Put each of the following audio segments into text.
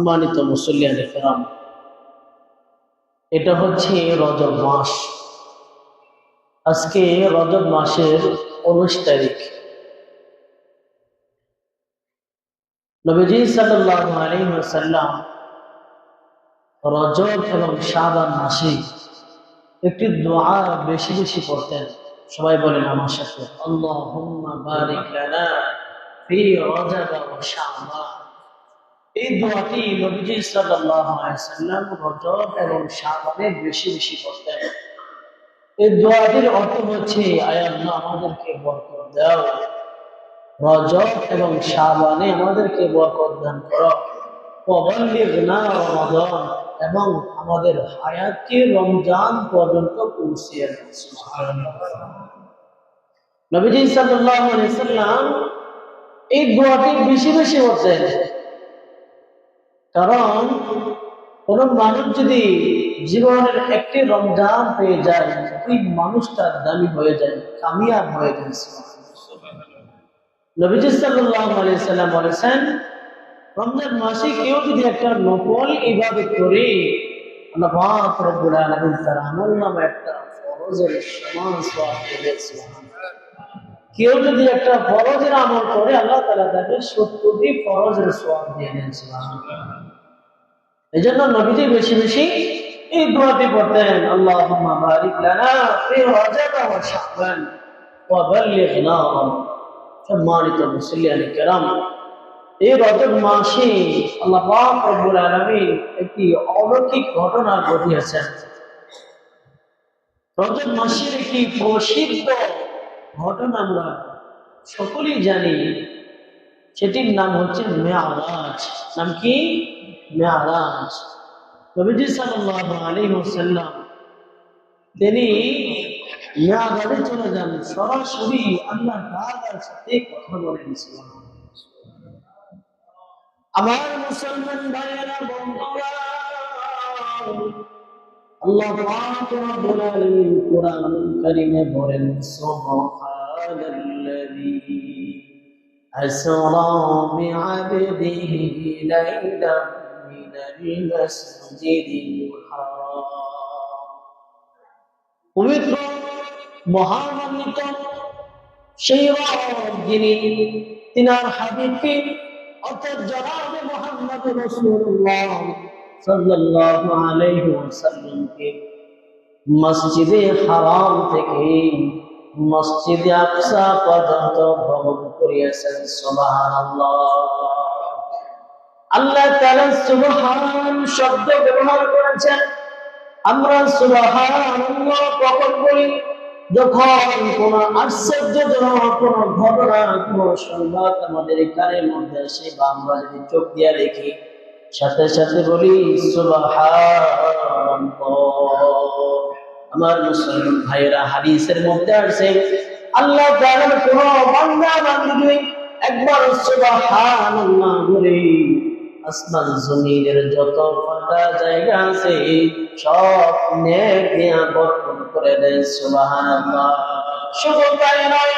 সম্মানিত মুসল্লিয়ানে কেরাম, এটা হচ্ছে রজব মাস। আজকে রজব মাসের 19 তারিখ। নবীজি সাল্লাল্লাহু আলাইহি ওয়াসাল্লাম রজব এবং শাবান মাসে একটি দোয়া বেশি বেশি পড়তেন। সবাই বলেন আমার সাথে, আল্লাহুম্মা বারিক লানা ফি রজব ওয়া শাবান। এই দোয়াটি নবীজি সাল্লাল্লাহু আলাইহি ওয়াসাল্লাম রজব এবং শাবানে বেশি বেশি পড়তেন। এই দোয়াটির অর্থ হচ্ছে, আয় আল্লাহ আমাদেরকে বরকত দাও, রজব এবং শাবানে আমাদেরকে বরকত দান করো, ওয়াবাল্লিগনা রমাদান, এবং আমাদের হায়াতকে রমজান পর্যন্ত পৌঁছিয়ে দাও। সুবহানাল্লাহ। নবীজি সাল্লাল্লাহু আলাইহি ওয়াসাল্লাম এই দোয়াটি বেশি বেশি পড়তেন, কারণ কোন মানুষ যদি জীবনের একটি রমজান পেয়ে যায়, ওই মানুষটা দামি হয়ে যায়, কামিয়াব হয়ে যায়। নবীজি সাল্লাল্লাহু আলাইহি সাল্লাম বলেছেন, রমজান মাসে কেউ যদি একটা নফল ইবাদত করে, আল্লাহ পাক রব্বুল আলামিন তার আমলনামায় একটা ফরজের সমান সওয়াব দিয়েছেন। কেউ যদি একটা ফরজের আমল করে, আল্লাহ তাআলা তাকে 70টি ফরজের সওয়াব দিয়ে দেন। সুবহানাল্লাহ। এজন্য নবীজি বেশি বেশি এই দোয়াটি পড়তেন, আল্লাহুম্মা বারিক লানা ফি রজব ওয়া শাবান ওয়া বাল্লিগনা। সম্মানিত মুসল্লিয়ানে কেরাম, এই রজব মাসে আল্লাহ পাক রব্বুল আলামিন একটি অলৌকিক ঘটনা ঘটিয়েছেন। রজব মাসের একটি প্রসিদ্ধ ঘটনা আমরা সকলেই জানি, সেটির নাম হচ্ছে মেরাজ। নাম কি? মেরাজ। নবীজি সাল্লাল্লাহু আলাইহি ওয়াসাল্লাম তিনি মেরাজে চলে যান, সরাসরি আল্লাহ তাআলার সাথে কথা বলেন। আমার মুসলমান ভাইয়েরা, বন্ধুরা, আল্লাহ পাক রব্বুল আলামিন কোরআনুল কারীমে বলেন, সুবহানাল্লাযী আসরা বিআবদিহি লাইলাম মিনাল মাসজিদিল হারাম। পবিত্র মহামান্বিত সেই রব যিনি তিনার হাবিবকে অর্থাৎ জনাবে মুহাম্মদ রাসূলুল্লাহ সাল্লাল্লাহু আলাইহি ওয়াসাল্লামকে মসজিদে হারাম থেকে মসজিদে আকসা পর্যন্ত ভ্রমণ করিয়েছেন। সুবহানাল্লাহ। আল্লাহ তাআলা সুবহান শব্দ ব্যবহার করেছেন। আমরা সুবহানাল্লাহ কখন বলি? যখন কোন আশ্চর্যজনক কোন ঘটনা, কোন সংবাদ আমাদের কানের মধ্যে আসে, বা আমরা যদি চোখ দিয়ে দেখি, সাথে সাথে বলি সুবহানাল্লাহ। আমার মুসলমান ভাইয়েরা, হাদিসের মধ্যে আছে, আল্লাহ তাআলার কোন বান্দা বান্দী একবার সুবহানাল্লাহ বলে আসমান জমিনের যত ফাঁকা জায়গা আছে সব নেক দিয়া বর্তন করে দেন। সুবহানাল্লাহ। শুধু তাই নয়,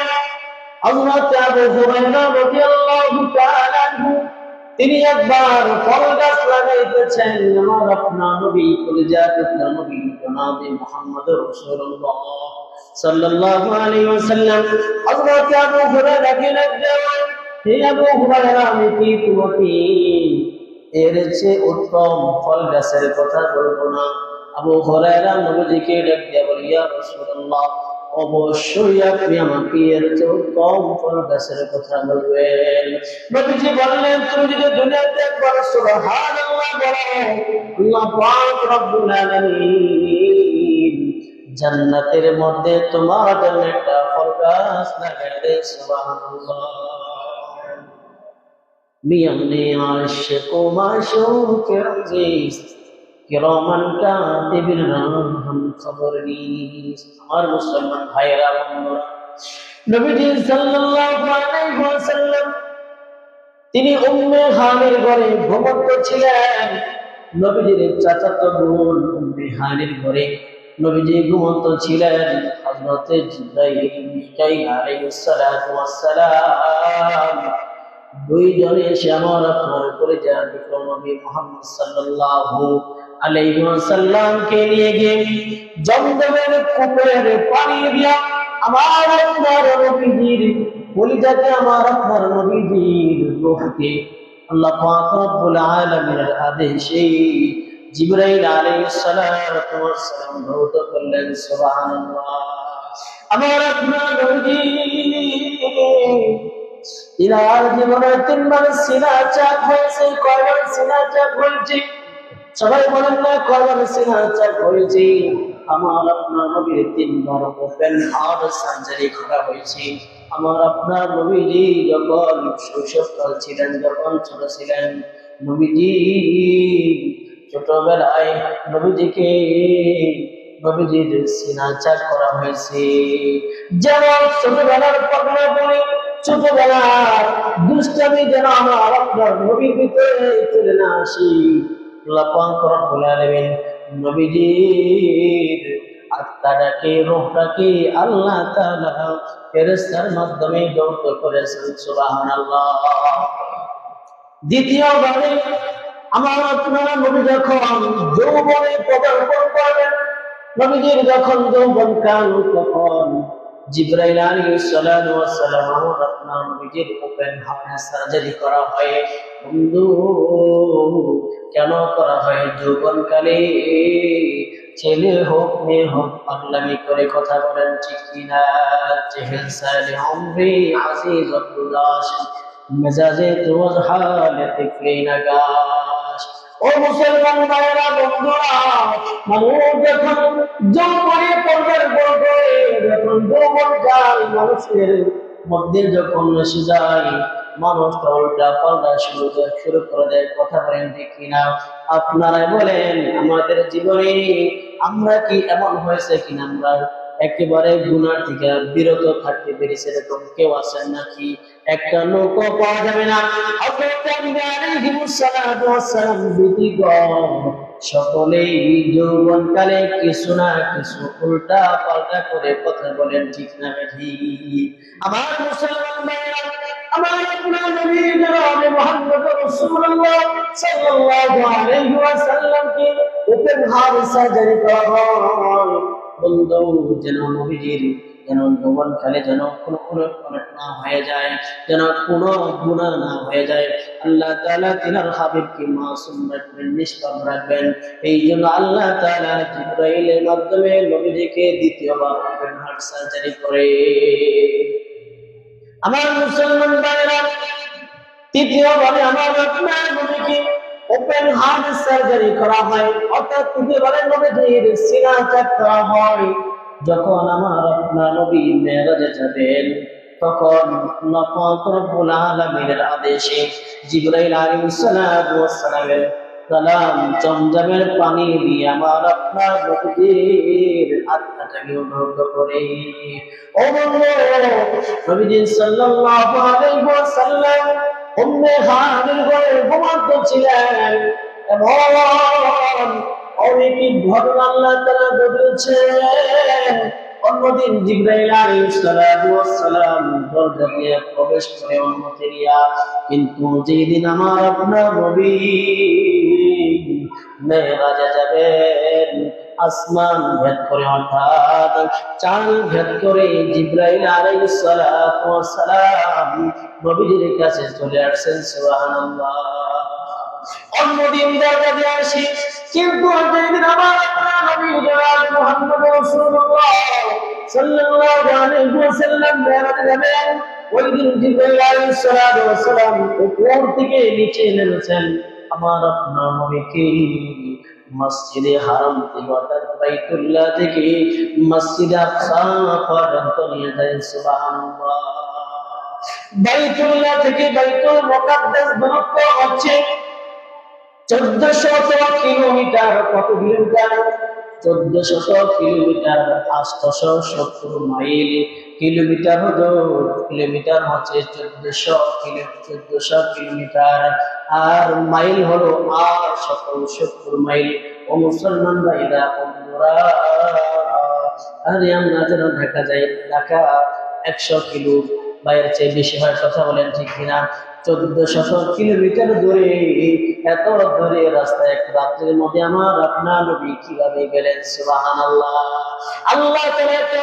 হযরত আবু হুরায়রা রাদিয়াল্লাহু তাআলা আনহু তিনি একবার ফল গাছ লাগাইতেছেন। আমার আপনার নবী, কলিজার টুকরা নবী জনাবে মুহাম্মদ রাসূলুল্লাহ সাল্লাল্লাহু আলাইহি ওয়াসাল্লাম হযরত আবু হুরায়রাকে ডাকলেন, হে আবু হুরায়রা, আমি কি তোমাকে এর চেয়ে উত্তম ফল গাছের কথা বলবো না? আবু হুরায়রা নবীজিকে ডাক দিয়ে বলে, ইয়া রাসূলুল্লাহ, অবশ্যই আপনি আমাকে এর চেয়ে উত্তম ফল গাছের কথা বলবেন। নবীজি বললেন, তুমি যদি দুনিয়াতে একবার সুবহানাল্লাহ বলো, আল্লাহ পাক রব্বুল আলামিন জান্নাতের মধ্যে তোমার জন্য একটা ফল গাছ লাগাই দেন। সুবহানাল্লাহ। মিয়ানে আশিক ও মাশুকের আজিজ কিরামান কাতিবিনা হাম খবর নিস। আমার মুসলমান ভাইয়েরা, বন্ধুরা, নবীজি সাল্লাল্লাহু আলাইহি ওয়াসাল্লাম তিনি উম্মে হানির ঘরে ভ্রমণ করছিলেন। নবীজির চাচাতো বোন উম্মে হানির ঘরে নবীজি ঘুমন্ত ছিলেন। হযরতে জিবরাইল মিকাইল আলাইহিস সালাতু ওয়াস সালাম দুইজনে এসে আমার আপনার করে যার বিক্রম নবী মুহাম্মদ সাল্লাল্লাহু আলাইহি ওয়াসাল্লামকে নিয়ে গিয়ে জমজমের কূপের পানি দিয়া আমার আপনার নবীজির কলিজাতে আমার আপনার নবীজির রূহকে আল্লাহ পাক রব্বুল আলামিনের আদেশে জিবরাইল আলাইহিস সালাতু ওয়াস সালাম ধৌত করলেন। সুবহানাল্লাহ। আমার আপনার নবীজি ইনার জীবনে 3 বার সিনা চাক হয়েছে। কয়বার সিনা চাক হয়েছে? সবাই বলেন না কয়বার সিনা চাক হয়েছে? আমার আপনার নবীর 3 বার ওপেন হার্ট সার্জারি করা হয়েছে। আমার আপনার নবীজি যখন শৈশবকাল ছিলেন, যখন ছোট ছিলেন, নবীজি ছোটবেলায় নবীজির সিনা চাক করা হয়েছে। যেমন ছোটবেলার পাগলা বলে ছোটবেলার দুষ্টামি যেন আমার আপনার নবীর ভিতরে চলে না আসি, আল্লাহ পাক রব্বুল আলামিন নবীজির আত্মাটাকে রূহটাকে আল্লাহ তাআলা ফেরেশতার মাধ্যমে দৌত করেছেন। সুবহানাল্লাহ। দ্বিতীয়বারে আমার আপনার নবী যখন যৌবনে পদার্পণ করবেন, নবীজির যখন যৌবনকাল, তখন জিবরাইল আলাইহিস সালাতু ওয়াস সালাম আমার আপনার নবীজির ওপেন হার্ট সার্জারি করা হয়। বন্ধু, কেন করা হয়? যৌবনকালে ছেলে হোক মেয়ে হোক পাগলামি করে কথা বলেন, ঠিক কিনা? চেহেল সালে উমরি আজিজ আব্দুল্লাহ মেজাজে তোজ হালতে ফিনাগাস। ও মুসলমান ভাইরা, বন্ধুরা, মানুষ যখন যৌবনে পর্যায়ে পড়বে, যখন যৌবনকাল মানুষের মধ্যে যখন এসে যায়, মানুষ উল্টা পাল্টা শুরু করে দেয়। কথা বলেন ঠিক কিনা? আপনারাই বলেন, আমাদের জীবনে আমরা কি এমন হয়েছে কিনা আমরা একেবারে গুনাহ থেকে বিরত থাকতে পেরেছি? এরকম কেউ আছেন নাকি? একটা লোক পাওয়া যাবে না। হযরত নবী আলাইহিস সালাতু ওয়াস সালাম ব্যতীত সকলেই যৌবনকালে কিছু না কিছু উল্টা পাল্টা করে কথা বলেন, ঠিক না ঠিক? আমার মুসলমান ভাইরা, আমার আপনার নবী জনাব মুহাম্মদ রাসূলুল্লাহ সাল্লাল্লাহু আলাইহি ওয়াসাল্লামকে ওপেন হার্ট সার্জারি করা হয়। বন্ধু, যেন নবীজির যৌবনকালে যেন কোনো না হয়ে যায়, যেন কোনো গুনাহ না হয়ে যায়। আল্লাহ তাআলা তিনার হাবিবকে মাসুম রাখবেন, নিষ্পাপ রাখবেন। এই জন্য আল্লাহ তাআলা জিবরাইলের মাধ্যমে নবীজিকে দ্বিতীয়বার ওপেন হার্ট সার্জারি করে। আমার মুসলমান ভাইরা, তৃতীয়বারে আমার আপনার নবীকে ওপেন হার্ট সার্জারি করা হয়, অর্থাৎ তৃতীয়বারে নবীজির সিনা চাক করা হয়। যখন আমার আপনার নবী মেরাজে যাবেন, তখন আল্লাহ পাক রব্বুল আলামিনের আদেশে জিবরাইল আলাইহিস সালাতু ওয়াস সালামের সালাম জমজমের পানি দিয়ে আমার আপনার নবীজির আত্মাটাকে উন্নত করে। ও বন্ধু, নবীজি সাল্লাল্লাহু আলাইহি ওয়াসাল্লাম উম্মে হানির ঘরে ঘুমাচ্ছিলেন, এমন অনেক ঘটনা আল্লাহ তাআলা ঘটিয়েছে। অন্যদিন জিবরাইল আলাইহিস সালাতু ওয়াস সালাম দরজা দিয়ে প্রবেশ করে অনুমতি নিয়া, কিন্তু যেদিন আমার আপনার নবী মেরাজে যাবেন, আসমান ভেদ করে অর্থাৎ চাঁদ ভেদ করে জিবরাইল আলাইহিস সালাতু ওয়াস সালাম নবীজির কাছে চলে আসছেন। সুবহানাল্লাহ। অন্যদিন দরজা দিয়ে আসি, কিন্তু যেদিন আমার আপনার নবী জনাব মুহাম্মদ রাসূলুল্লাহ সাল্লাল্লাহু আলাইহি ওয়াসাল্লাম মেরাজে যাবেন, ওই দিন জিবরাইল আলাইহিস সালাতু ওয়াস সালাম উপর থেকে নিচে নেমেছেন আমার আপনার নবীকে মসজিদে হারাম থেকে অর্থাৎ বাইতুল্লাহ থেকে মসজিদে আকসা পর্যন্ত নিয়ে যায়। সুবহানাল্লাহ। বাইতুল্লাহ থেকে বাইতুল মুকাদ্দাস দূরত্ব হচ্ছে 1400 কিলোমিটার। কত kilometre? 1400 kilometre, 870 mile. Kilometre kilometre হচ্ছে 1400 কিলোমিটার, আর মাইল হলো 870 মাইল। ও মুসলমান ভাইরা, বন্ধুরা, আরে আমরা যেন ঢাকা যাই, ঢাকা 100 কিলো বাইরের চেয়ে বেশি হয়। কথা বলেন ঠিক কিনা? 1400 কিলোমিটার দূরে, এত দূরে রাস্তায় এক রাত্রের মধ্যে আমার আপনার নবী কিভাবে গেলেন? সুবহানাল্লাহ। আল্লাহ তাআলা একটা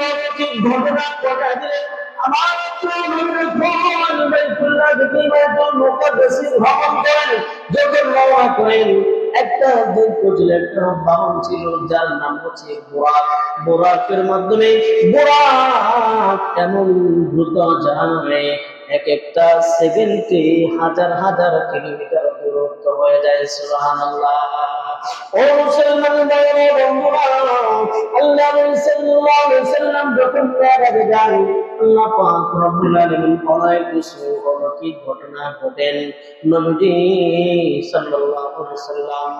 ঘটনা ঘটায় দিলেন। আমার আপনার নবীর ফল বাইতুল্লাহ থেকে বাইতুল মুকাদ্দাসে ভ্রমণ করেন, যখন রওনা করেন একটা একটা বাহন ছিল যার নাম হচ্ছে বোরাক। বোরাকের মাধ্যমে বোরাক এমন দ্রুত যায়, এক একটা সেকেন্ডে হাজার হাজার কিলোমিটার দূরত্ব হয়ে যায়। সুবহানাল্লাহ। ও মুসলমান ভাইরা বন্ধুরা, আল্লাহ সাল্লাল্লাহু আলাইহি ওয়াসাল্লাম যখন মেরাজে যান, আল্লাহ পাক রব্বুল আলামিন অনেক কিছু অলৌকিক ঘটনা ঘটেন। নবীজি সাল্লাল্লাহু আলাইহি ওয়াসাল্লাম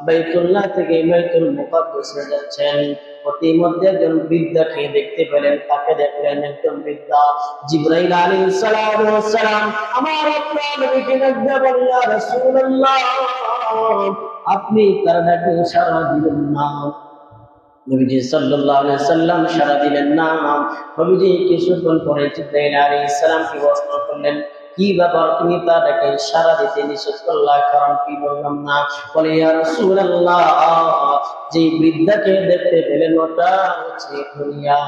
বাইতুল্লাহ থেকে বাইতুল মুকাদ্দাসে যাচ্ছেন, প্রতিমধ্যে একজন বৃদ্ধাকে দেখতে পেলেন। তাকে দেখলেন একজন বৃদ্ধা জিবরাইল আলাইহিস সালাম আমার আপনার নবীকে দেখতে বললেন, ইয়া রাসূলুল্লাহ, আপনি তার ডাকে সাড়া দিলেন না। নবীজি সাল্লাল্লাহু আলাইহি ওয়াসাল্লাম সাড়া দিলেন না। নবীজি কিছুক্ষণ পরে জিবরাইল আলাইহিস সালামকে প্রশ্ন করলেন, কি ব্যাপার, তুমি তার ডাকে সাড়া দিতে নিষেধ করলা, কারণ কি? বললাম না। বলে, ইয়া রাসূলুল্লাহ, যে বৃদ্ধাকে দেখতে পেলেন ওটা হচ্ছে দুনিয়া।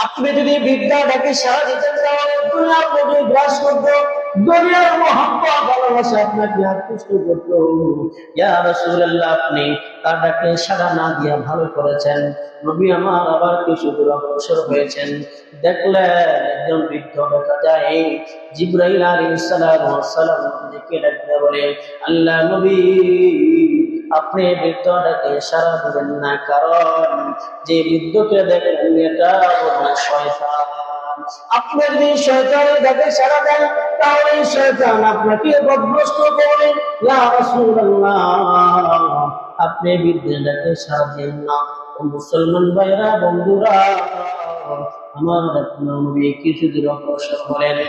আপনি যদি বৃদ্ধা ডাকে সাড়া দিতেন তাহলে দুনিয়া আপনাকে গ্রাস করতো, দুনিয়ার মহব্বত ভালোবাসা আপনাকে আকৃষ্ট করতো। ইয়া রাসূলুল্লাহ, আপনি তার ডাকে সাড়া না দিয়া ভালো করেছেন। নবী আমার আবার কিছু দূর অগ্রসর হয়েছেন, দেখলেন একজন বৃদ্ধ দেখা যায়। জিবরাইল আলাইহিস সালাম নবীকে ডাকতে বলে, আল্লাহ নবী, আপনি বৃদ্ধটাকে সাড়া দিবেন না, কারণ যে বৃদ্ধকে দেখলেন এটা শয়তান। আপনি যদি শয়তানের ডাকে সাড়া দেন তাহলে শয়তান আপনাকে বদভ্রষ্ট করবে। ইয়া রাসূলুল্লাহ, আপনি বৃদ্ধের ডাকে সাড়া দেন না। মুসলমান ভাইরা বন্ধুরা, আমার আপনার নবী কিছু দূর অগ্রসর হলেন।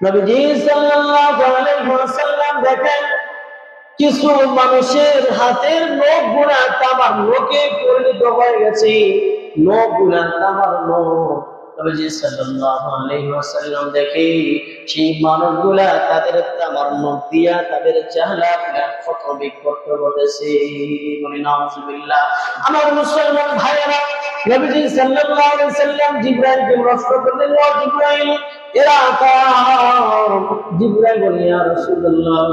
নবীজি সাল্লাল্লাহু আলাইহি ওয়াসাল্লাম দেখেন কিছু মানুষের হাতের নখ গুলা তামার নখে পরিণত হয়ে গেছে। নখ গুলা তামার নখ। নবীজি সাল্লাল্লাহু আলাইহি ওয়াসাল্লাম দেখে সেই মানুষগুলা তাদের তামার নখ দিয়া তাদের চেহারাগুলা কত বিকৃত করেছে। বলি নাউজুবিল্লাহ। আমার মুসলমান ভাইয়েরা, নবীজি সাল্লাল্লাহু আলাইহি ওয়াসাল্লাম জিবরাইলকে প্রশ্ন করলেন, ও জিবরাইল, এরা কারা? জিবরাইল বললেন, ইয়া রাসূলুল্লাহ,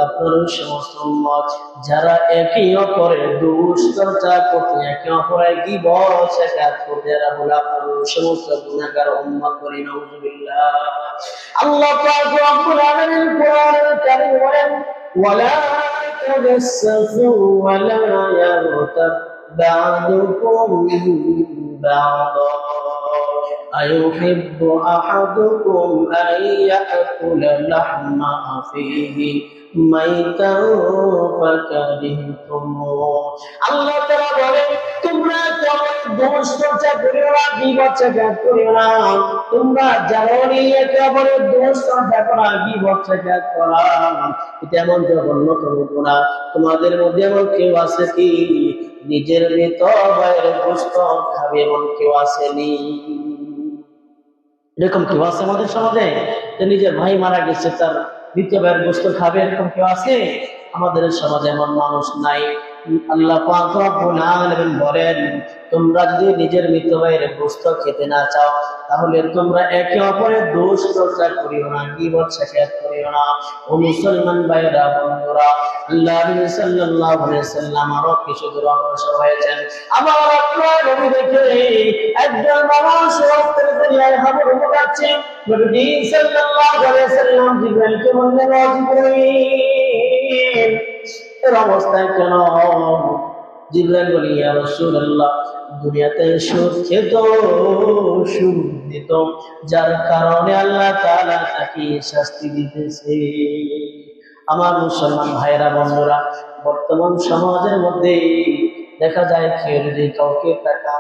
আপনার সমস্ত উম্মত যারা একে অপরের দুশ্চর্চা করতে, একে অপরের গীবত শেখাত করতে, এরা হলো আপনার সমস্ত গুনাহগার উম্মত। করি নাউজুবিল্লাহ। আল্লাহ পাক রব্বুল আলামিন কোরআনুল কারীম বলেন, ওয়ালা তাজাসসু ওয়ালা ইয়াগতাব বা'দুকুম বা'দা أيحب أحدكم أن يأكل لحم أخيه ميتا فكرهتموه। আল্লাহ তাআলা বলেন, তোমরা কেমন দোষ চর্চা করিও না, গীবত শেখাত করিও না। তোমরা জানো নি একে অপরের দোষ চর্চা করা, গীবত শেখাত করা এটা এমন জঘন্যতম গুনাহ। তোমাদের মধ্যে এমন কেউ আছে কি নিজের মৃত ভাইয়ের গোশত খাবে? এমন কেউ আসেনি? এরকম কেউ আছে আমাদের সমাজে যে নিজের ভাই মারা গেছে তার দ্বিতীয় ভাইয়ের গোশত খাবে? এরকম কেউ আছে? আমাদের সমাজে এমন মানুষ নাই। আল্লাহ পাক রব্বুল আলামিন বলেন, তোমরা যদি নিজের মৃত ভাইয়ের গোশত খেতে না চাও তাহলে তোমরা একে অপরের দোষ চর্চা করিও না, গীবত শেখাত করিও না। ও মুসলমান ভাইরা বন্ধুরা, আল্লাহ নবী সাল্লাল্লাহু আলাইহি ওয়াসাল্লাম আরো কিছু দূর অগ্রসর হয়েছেন। আমার আপনার নবী দেখে একজন মানুষ রক্তের দুনিয়ায় হাবুডুবু খাচ্ছে। নবী সাল্লাল্লাহু আলাইহি ওয়াসাল্লাম জিবরাইলকে বললেন, ও জিবরাইল, এর অবস্থায় কেন? জিবরাইল বলে, ইয়া রাসূলুল্লাহ, দুনিয়াতে সুদ খেত, সুদ দিত, যার কারণে আল্লাহ তাআলা তাকে শাস্তি দিতেছে। আমার মুসলমান ভাইরা বন্ধুরা, বর্তমান সমাজের মধ্যে দেখা যায় কেউ যদি কাউকে টাকা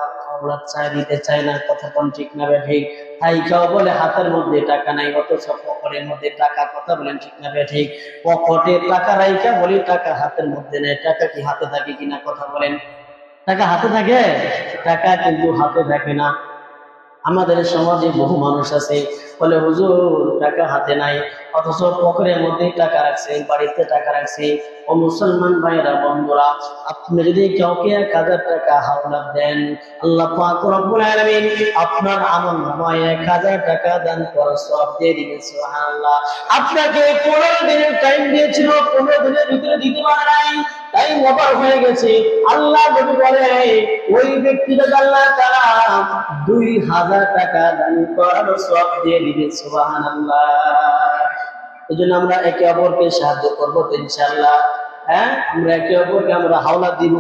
দিতে চায় না, কথা কোন ঠিক না ঠিক? তাই কেউ বলে হাতের মধ্যে টাকা নাই, অথচ পকেটের মধ্যে টাকা। কথা বলেন ঠিক না ঠিক? পকেটে টাকা রাইখা বলি টাকা হাতের মধ্যে নেই। টাকা কি হাতে থাকে কিনা? কথা বলেন। টাকা হাতে থাকে? টাকা কিন্তু হাতে থাকে না। আমাদের সমাজে বহু মানুষ আছে বলে হুজুর টাকা হাতে নাই, অথচ পকেটের মধ্যে টাকা রাখছে, বাড়িতে টাকা রাখছে। ও মুসলমান ভাইরা বন্ধুরা, আপনি যদি কাউকে 1000 টাকা হাওলাত দেন, আল্লাহ পাক রব্বুল আলামিন আপনার আমলনামায় 1000 টাকা দান করার সওয়াব দিয়ে দিবেন। সুবহানাল্লাহ। আপনাকে 15 দিনের টাইম দিয়েছিল, 15 দিনের ভিতরে দিতে পারে নাই, তাই ওভার হয়ে গেছে। আল্লাহ নবী বলে ওই ব্যক্তিকে আল্লাহ তাআলা 2000 টাকা দান করার সওয়াব দিয়ে দিবেন। সুবহানাল্লাহ। এজন্য আমরা একে অপরকে সাহায্য করবো তো ইনশাআল্লাহ। হ্যাঁ, আমরা একে অপরকে আমরা হাওলা দিব।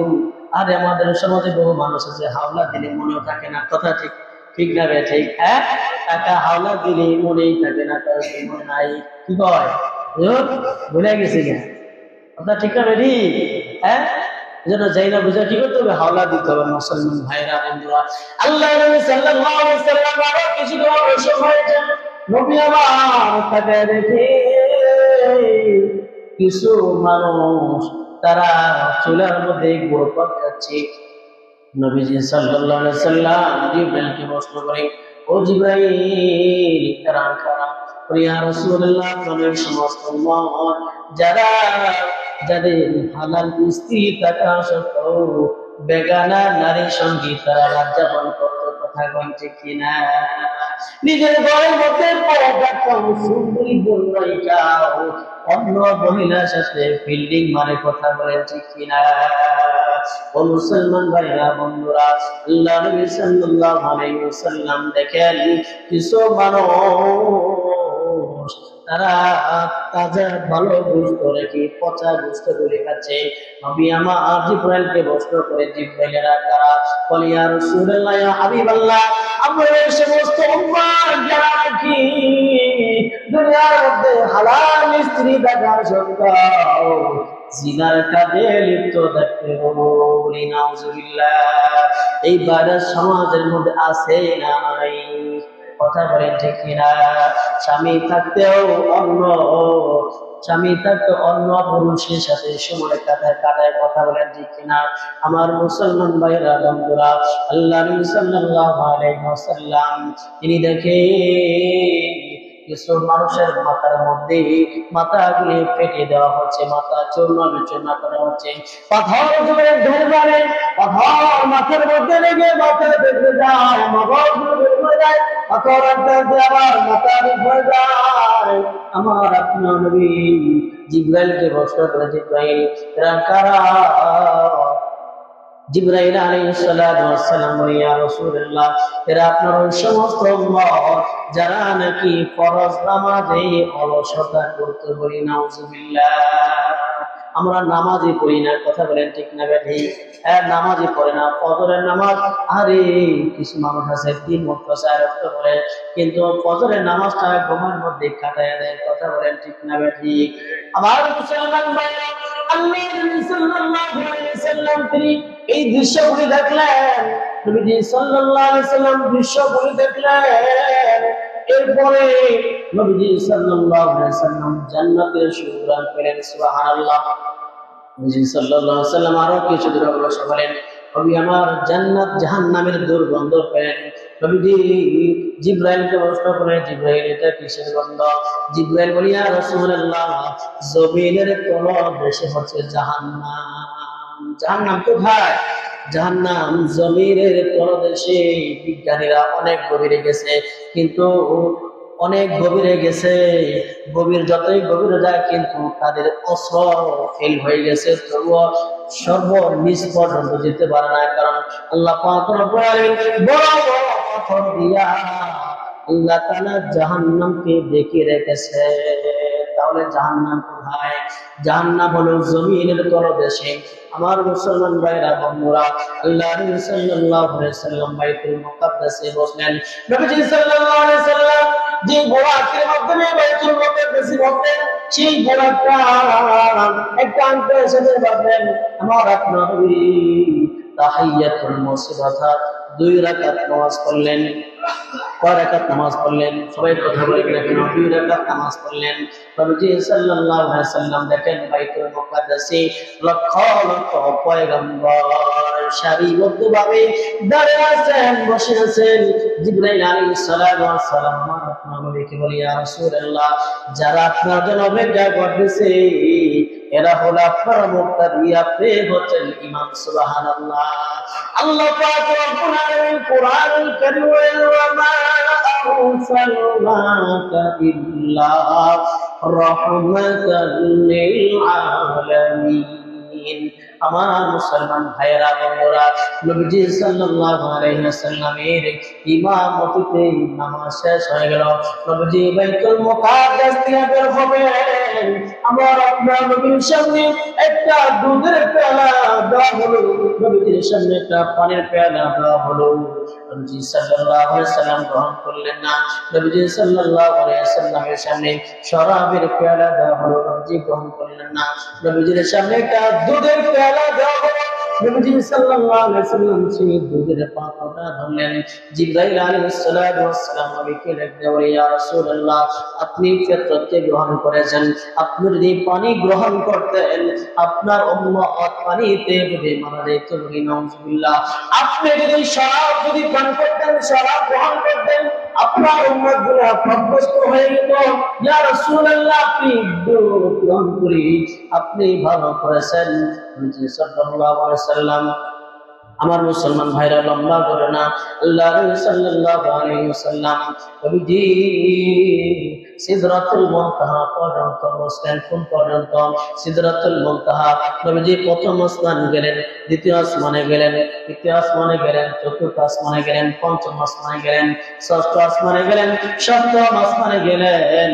আর আমাদের সমাজে বহু মানুষ আছে হাওলা দিলে মনেও থাকে না। কথা ঠিক ঠিক না বে ঠিক? হ্যাঁ, টাকা হাওলা দিলে মনেই থাকে না, তার মনে নাই। কি কয় ভুলে গেছি না? কথা ঠিক না বেরি? হ্যাঁ, যেন যাই না বুঝা কি করতে হবে, হাওলা দিতে হবে। মুসলমান ভাইরা বন্ধুরা, আল্লাহ নবী সাল্লাল্লাহু আলাইহি ওয়াসাল্লাম আরো কিছু সময় নবী আমার তাকে দেখে কিছু মানুষ তারা চুলার মধ্যে গোড়পাক খাচ্ছে। নবীজি সাল্লাল্লাহু আলাইহি ওয়াসাল্লাম জিবরাইলকে প্রশ্ন করে, ও জিবরাইল, কারা কারা? ইয়া রাসূলুল্লাহ, আপনার সমস্ত উম্মত যারা যাদের হালাল স্ত্রী থাকা সত্ত্বেও বেগানা নারীর সঙ্গে তারা রাত যাপন করতে, কথা কন ঠিক কিনা? নিজের ঘরের মধ্যে সুন্দরী বন্যাইকা অন্য মহিলার সাথে ফিল্ডিং মানে, কথা বলেন ঠিক কিনা? ও মুসলমান ভাইরা বন্ধুরা, আল্লাহ নবী সাল্লাল্লাহু আলাইহি ওয়াসাল্লাম দেখেন কিছু মানুষ তারা তাজা ভালো গোশত রেখে পচা গোশত গুলি খাচ্ছে। নবী আমার জিবরাইলকে প্রশ্ন করে, জিবরাইলেরা কারা? বলে, ইয়া রাসূলুল্লাহ, ইয়া হাবিবাল্লাহ, আমরা এই সমস্ত উম্মাহ যারা কি দুনিয়ার মধ্যে হালাল স্ত্রী দেখা সত্ত্বেও জিনার কাজে লিপ্ত দেখতে বলি নাউজুবিল্লাহ। এই ভাইরাস সমাজের মধ্যে আছে না নাই? কথা বলেন ঠিক কিনা? স্বামী থাকতেও অন্য পুরুষের সাথে সময় কাটায়, কথা বলেন ঠিক কিনা? আমার মুসলমান ভাইরা বন্ধুরা, আল্লাহ নবী সাল্লাল্লাহু আলাইহি ওয়াসাল্লাম তিনি দেখে কিছু মানুষের মাথার মধ্যে মাথাগুলি ফেটে দেওয়া হচ্ছে, মাথা চূর্ণ বিচূর্ণ করা হচ্ছে। পাথর জমে ঢের মারে, পাথর মাথার মধ্যে লেগে মাথা বেঁধে যায়, মগজগুলো বের হয়ে যায়, পাথর আটকে আবার মাথা বের হয়ে যায়। আমার আপনার নবী জিবরাইলকে প্রশ্ন করে, জিবরাইল, এরা কারা? জিবরাইল আলাইহিস সালাতু ওয়াস সালাম, ইয়া রাসূলুল্লাহ, এরা আপনার ওই সমস্ত উম্মত যারা নাকি ফরজ নামাজে অলসতা করতে বলি নাউজুবিল্লাহ। আমরা নামাজই পড়ি না, কথা বলেন ঠিক না বেঠি? নামাজই পড়ে না, ফজরের নামাজ। আরে কিছু মানুষ আছে 3 ওয়াক্ত 4 ওয়াক্ত পড়ে, কিন্তু ফজরের নামাজটা ঘুমের মধ্যে কাটায় দেয়, কথা বলেন ঠিক না বেঠি? আমার মুসলমান ভাইরা, আল্লাহ নবী সাল্লাল্লাহু আলাইহি ওয়াসাল্লাম তিনি এই দৃশ্যগুলি দেখলেন, নবীজি সাল্লাল্লাহু আলাইহি ওয়াসাল্লাম দৃশ্যগুলি দেখলেন। এরপরে নবীজি সাল্লাল্লাহু আলাইহি ওয়াসাল্লাম জান্নাতের সুঘ্রাণ পেলেন। সুবহানাল্লাহ। নবীজি সাল্লাল্লাহু আলাইহি ওয়াসাল্লাম আরো কিছু দূর অগ্রসর হলেন। নবী আমার জান্নাত জাহান্নামের দুর্গন্ধ পেলেন। নবীজি জিবরাইলকে প্রশ্ন করে, জিবরাইল, এটা কিসের গন্ধ? জিবরাইল বলে, ইয়া রাসূলুল্লাহ, জমিনের তলদেশে হচ্ছে জাহান্নাম। জাহান্নাম কোথায়? জাহান্নাম জমিনের তলদেশে। বিজ্ঞানীরা অনেক গভীরে গেছে, কিন্তু অনেক গভীরে গেছে, গভীর যতই গভীরে যায় কিন্তু তাদের অস্ত্র ফেল হয়ে গেছে, তবুও সর্বনিচ পর্যন্ত যেতে পারে না। কারণ আল্লাহ পাক রব্বুল আলামিন বড় বড় পাথর দিয়া আল্লাহ তাআলা জাহান্নামকে ঢেকে রেখেছে। তাহলে জাহান্নাম কোথায়? জাহান্নাম হলো জমিনের তলদেশে। আমার মুসলমান ভাইরা বন্ধুরা, আল্লাহ নবী সাল্লাল্লাহু আলাইহি ওয়াসাল্লাম বাইতুল মুকাদ্দাসে বসলেন। নবীজি সাল্লাল্লাহু আলাইহি ওয়াসাল্লাম যে বোরাকের মাধ্যমে বাইতুল মুকাদ্দাসে বসলেন, সেই বোরাকটা একটা আঙ্কেলের সাথে বাঁধলেন। আমার আপনার নবী তাহিয়াতুল মসজিদ অর্থাৎ 2 রাকাত নামাজ পড়লেন। কয় রাকাত নামাজ পড়লেন? সবাই কথা বলেন না কেন? 2 রাকাত নামাজ পড়লেন। নবীজি সাল্লাল্লাহু আলাইহি ওয়াসাল্লাম দেখেন বাইতুল মুকাদ্দাসে লক্ষ লক্ষ পয়গম্বর সারিবদ্ধভাবে দাঁড়িয়ে আছেন, বসে আছেন। জিবরাইল আলাইহিস সালাম আমার আপনার নবীকে বলি, ইয়া রাসূলুল্লাহ, যারা আপনার জন্য অপেক্ষা করতেছে এরা হলো আপনার মুক্তাদি, আপনি হচ্ছেন ইমাম। সুবহানাল্লাহ। আল্লাহ পাক রব্বুল আলামিন কোরআনুল কারীম ওয়া মা আরসালনাকা ইল্লা রাহমাতাল লিল আলামিন। আমার মুসলমান ভাইরা বন্ধুরা, নবীজি সাল্লাল্লাহু আলাইহি ওয়াসাল্লামের ইমামতিতে নামাজ শেষ হয়ে গেল। নবীজি বাইতুল মুকাদ্দাস থেকে বের হবেন, আমার আপনার নবীর সামনে একটা দুধের পেয়ালা দেওয়া হলো, নবীজির সামনে একটা পানির পেয়ালা দেওয়া হলো। নবীজি সাল্লাল্লাহু আলাইহি ওয়াসাল্লাম গ্রহণ করলেন না। নবীজি সাল্লাল্লাহু আলাইহি ওয়াসাল্লামের সামনে শরাবের পেয়ালা দেওয়া হলো, নবীজি গ্রহণ করলেন না। নবীজির সামনে একটা দুধের পেয়ালা দেওয়া হলো, নবীজি সাল্লাল্লাহু আলাইহি ওয়াসাল্লাম সেই দুধের পাত্রটা ধরলেন। জিবরাইল আলাইহিস সালাতু ওয়াস সালাম নবীকে ডাকতে বলে, ইয়া রাসূলুল্লাহ, আপনি ফিতরতকে গ্রহণ করেছেন, আপনি যদি পানি গ্রহণ করতেন আপনার উম্মত পানিতে ডুবে মারা যেত। নাউযুবিল্লাহ। আপনি যদি শরাব যদি পান করতেন, শরাব গ্রহণ করতেন, আপনার উম্মত গুলো পাপগ্রস্ত হয়ে যেত। ইয়া রাসূলুল্লাহ, আপনি দুধ গ্রহণ করি আপনি ভালো করেছেন। সাল্লাল্লাহু আলাইহি ওয়াসাল্লাম। আমার মুসলমান ভাইরা লম্বা করে না, আল্লাহ সাল্লাল্লাহু আলাইহি ওয়াসাল্লাম নবীজি সিদরাতুল মুনতাহা পর্যন্ত বসলেন। কোন পর্যন্ত? সিদরাতুল মুনতাহা। নবীজি প্রথম আসমান গেলেন, দ্বিতীয় আসমানে গেলেন, তৃতীয় আসমানে গেলেন, চতুর্থ আসমানে গেলেন, পঞ্চম আসমানে গেলেন, ষষ্ঠ আসমানে গেলেন, সপ্তম আসমানে গেলেন।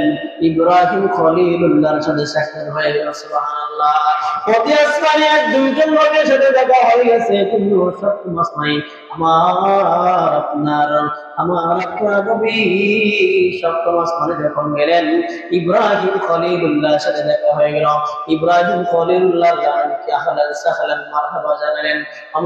ইব্রাহিম খলিলুল্লাহর সাথে সাক্ষাৎ হয়ে গেল। সুবহানাল্লাহ। প্রতি আসমানে এক দুইজন লোকের সাথে দেখা হয়ে গেছে, কিন্তু সপ্তম আসমানে আমার আপনার নবী সপ্তম আসমানে যখন গেলেন, ইব্রাহিম খলিলুল্লাহর সাথে দেখা হয়ে গেল। ইব্রাহিম খলিলুল্লাহ জানানকে আহলান সাহলান মারহাবা জানালেন।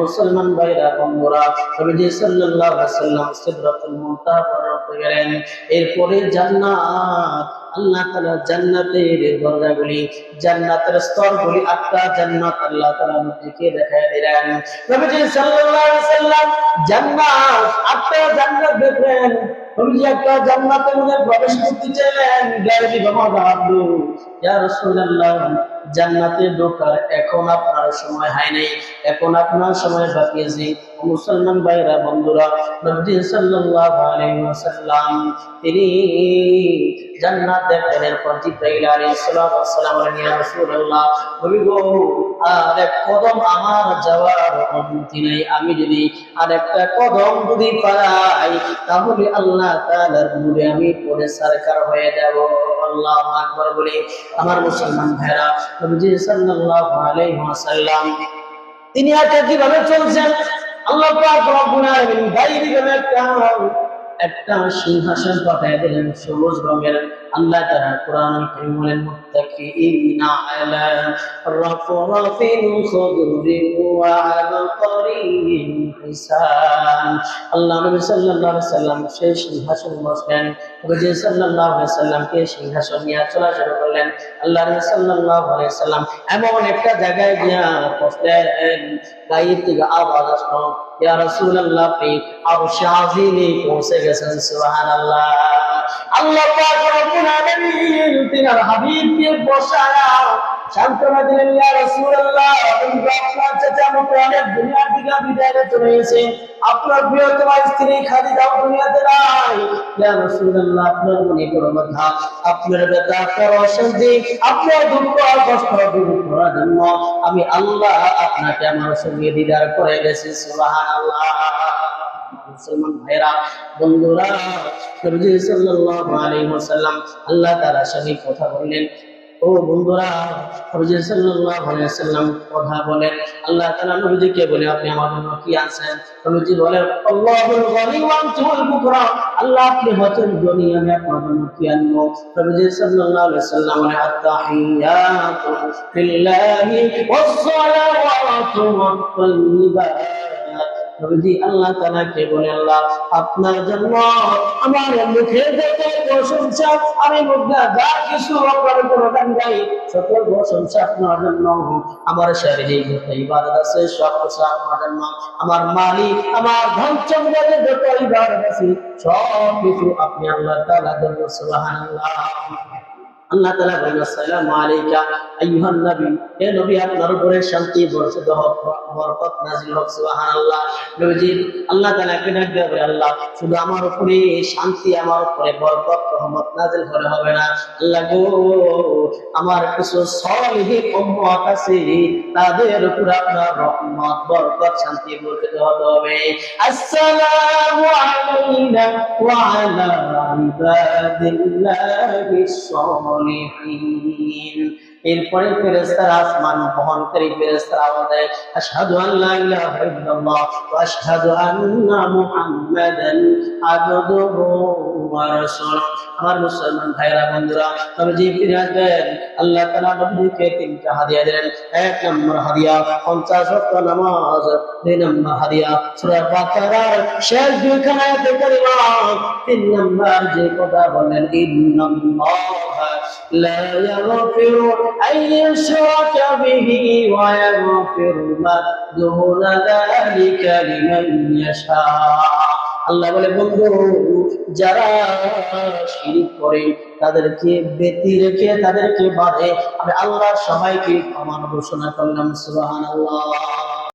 মুসলমান ভাইরা বন্ধুরা, নবীজি সাল্লাল্লাহু আলাইহি ওয়াসাল্লাম সিদরাতুল মুনতাহা পর্যন্ত গেলেন। এরপরে জান্নাত, আল্লাহ তাআলা জান্নাতের দরজাগুলি, জান্নাতের স্তরগুলি, আটটা জান্নাত আল্লাহ তাআলা নবীকে দেখায় দিলেন। নবীজি সাল্লাল্লাহু আলাইহি ওয়াসাল্লাম জান্নাত, আটটা জান্নাত দেখলেন। নবীজি একটা জান্নাতের মধ্যে প্রবেশ করতে চাইলেন, গায়বী বাবা আব্দু, ইয়া রাসূলুল্লাহ, জান্নাতে ঢোকার এখন আপনার সময় হয় নাই, এখন আপনার সময় বাকি আছে। মুসলমান ভাইরা বন্ধুরা, নবী সাল্লাল্লাহু আলাইহি ওয়াসাল্লাম তিনি জান্নাত দেখলেন। এরপর জিবরাইল আলাইহিস সালাম বলেন, ইয়া রাসূলুল্লাহ, নবী গো, আর এক কদম আমার যাওয়ার অনুমতি নেই, আমি যদি আর একটা কদম যদি পাই তাহলে আল্লাহ তাআলার নূরে আমি পরে সরকার হয়ে যাব। আল্লাহু আকবার বলে আমার মুসলমান ভাইরা, নবী সাল্লাল্লাহু আলাইহি ওয়াসাল্লাম তিনি আজকে কিভাবে চলছেন, আল্লাহ পাক রব্বুল আলামিন গায়বী একটা সিংহাসন পাঠিয়ে দিলেন সবুজ রঙের। আল্লাহ তাআলা কোরআনুল কারীম বলেন, মুত্তাকিইনা আলা রাফরাফিন খুদরিন ওয়া আবকারিন হিসান। আল্লাহ নবী সাল্লাল্লাহু আলাইহি ওয়াসাল্লাম সেই সিংহাসনে বসলেন। নবী সাল্লাল্লাহু আলাইহি ওয়াসাল্লামকে সিংহাসন নিয়ে চলা শুরু করলেন। আল্লাহ নবী সাল্লাল্লাহু আলাইহি ওয়াসাল্লাম এমন একটা জায়গায় গিয়ে বসলেন, গায়েব থেকে আওয়াজ আসলো, ইয়া রাসূলুল্লাহ, আপনি আরশ আজিমে পৌঁছে গেছেন। সুবহানাল্লাহ। আল্লাহ পাক রব্বুল আলামিন তিনার হাবিবকে বসায়া সান্ত্বনা দিলেন, ইয়া রাসূলুল্লাহ, আপনার চাচা মতো অনেক দুনিয়া থেকে বিদায় চলে গেছে, আপনার প্রিয়তমা স্ত্রী খাদিজা দুনিয়াতে নাই। ইয়া রাসূলুল্লাহ, আপনার মনে কোনো কথা, আপনার ব্যথা, আপনার অশান্তি, আপনার দুঃখ আর কষ্ট দূর করার জন্য আমি আল্লাহ আপনাকে আমার সঙ্গে দিদার করে গেছি। সুবহানাল্লাহ। মুসলমান ভাইরা বন্ধুরা, নবী সাল্লাল্লাহু আলাইহি ওয়াসাল্লাম আল্লাহ তাআলার সঙ্গে কথা বললেন। ও বন্ধুরা, নবী সাল্লাল্লাহু আলাইহি ওয়াসাল্লাম কথা বলেন, আল্লাহ তাআলা নবীকে বলে, আপনি আমার জন্য কি আছেন? নবীজি বলেন, আল্লাহুল গনি ওয়া আনতুল ফুকরা, আল্লাহ আপনি হচ্ছেন ধনী, আমি আপনার জন্য কি আনবো? নবী সাল্লাল্লাহু আলাইহি ওয়াসাল্লাম বলেন, আত-তাহিয়াতু লিল্লাহি ওয়াস-সালাওয়াতু ওয়াত-তাইয়্যিবাত নবীজি আল্লাহ তাআলাকে বলে, আল্লাহ আপনার জন্য আমার মুখের যত প্রশংসা, আমি মুখে যা কিছু আপনার কোনো দান গাই, সকল প্রশংসা আপনার জন্য। আমার শারীরিক যত ইবাদত আছে সব কিছু আপনার জন্য। আমার মালিক, আমার ধন সম্পদের যত ইবাদত আছে সব কিছু আপনি আল্লাহ তাআলার জন্য। সুবহানাল্লাহ। আল্লাহ তাআলা বলেন, আসসালামু আলাইকা আইয়ুহান নবী, হে নবী আপনার উপরে শান্তি বর্ষিত হোক, বরকত নাযিল হোক। সুবহানাল্লাহ। নবীজি আল্লাহ তাআলাকে ডাক দিয়ে বলে, আল্লাহ শুধু আমার উপরে শান্তি, আমার উপরে বরকত রহমত নাযিল করে হবে না, আল্লাহ গো আমার কিছু সলিহ উম্মত আছে তাদের উপর আপনার রহমত বরকত শান্তি বর্ষিত হতে হবে। আসসালামু আলাইনা ওয়া আলা ইবাদিল্লাহিস সালিহিন। এরপরে ফেরেশতারা, আসমান বহনকারী ফেরেশতারা আওয়াজ দেয়, আশহাদু আল্লা ইলাহা ইল্লাল্লাহ ওয়া আশহাদু আন্না মুহাম্মাদান আবদুহু ওয়া রাসূলুহু। আমার মুসলমান ভাইরা বন্ধুরা, তবে যে ফিরে আসবেন, আল্লাহ তাআলা নবীকে তিনটা হাদিয়া দিলেন। এক নম্বর হাদিয়া 50 ওয়াক্ত নামাজ, দুই নম্বর হাদিয়া সূরা বাকারার শেষ দুইখানা আয়াতে কারিমা, তিন নম্বর যে কথা বললেন, ইন্নাল্লাহা লা ইয়াগফিরু আন ইউশরাকা বিহি ওয়া ইয়াগফিরু মা দুনা যালিকা লিমান ইয়াশা। আল্লাহ বলে, বন্ধু যারা শিরক করে, তাদেরকে ব্যতি রেখে, তাদেরকে বাঁধে, আমি আল্লাহ সবাইকে ক্ষমা ঘোষণা করলাম। সুবহানাল্লাহ।